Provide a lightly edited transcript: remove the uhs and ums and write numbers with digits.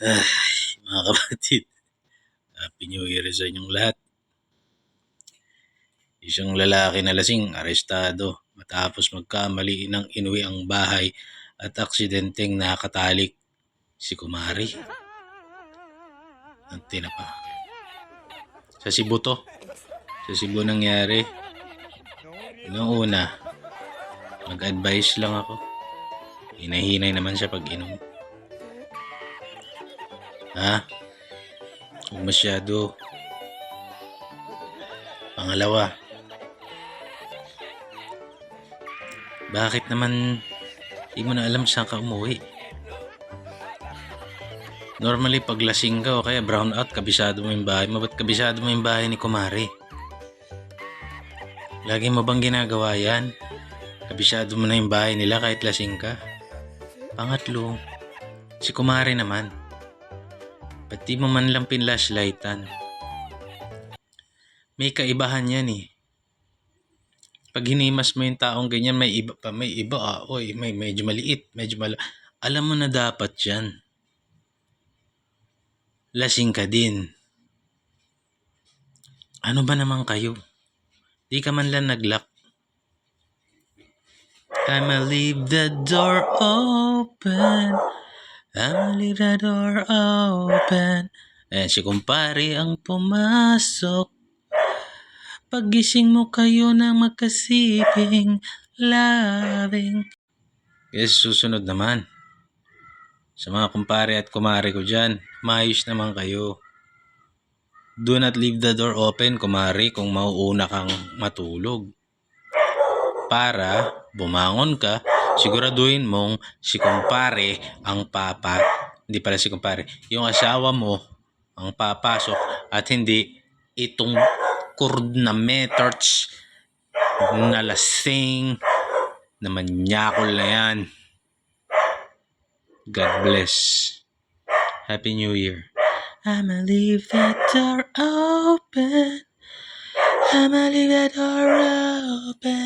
Ay, mga kapatid, Happy New Year sa inyong lahat. Isang lalaki na lasing arestado matapos magkamali ng inuwi ang bahay at aksidenteng nakatalik si kumari. Ang tinapa. Sa Cebu to. Sa Cebu nangyari. Noong una, mag-advise lang ako. Hinahinay naman siya pag inom. Huwag masyado. Pangalawa, bakit naman di mo na alam saan ka umuwi? Normally pag lasing ka o kaya brown out, kabisado mo yung bahay mo. Ba't kabisado mo yung bahay ni kumari? Lagi mo bang ginagawa yan? Kabisado mo na yung bahay nila kahit lasing ka? Pangatlo, si kumari naman. Ba't di mo man lang pinlashlightan? May kaibahan yan eh. Pag hinimas mo yung taong ganyan, may iba pa, may medyo maliit, alam mo na dapat yan. Lasing ka din. Ano ba naman kayo? Di ka man lang nag-lock. I'ma leave the door open. I'ma leave the door open. Ayan, si kumpare ang pumasok. Paggising mo kayo na magkasiping loving. Yes, susunod naman. Sa mga kumpare at kumare ko dyan, maayos naman kayo. Do not leave the door open, kumare, kung mauuna kang matulog. Para bumangon ka, siguraduhin mong si kumpare ang hindi pala si kumpare, yung asawa mo ang papasok at hindi itong coordinators na lasing na manyakol na yan. God bless. Happy New Year. I'ma leave that door open. I'ma leave that door open.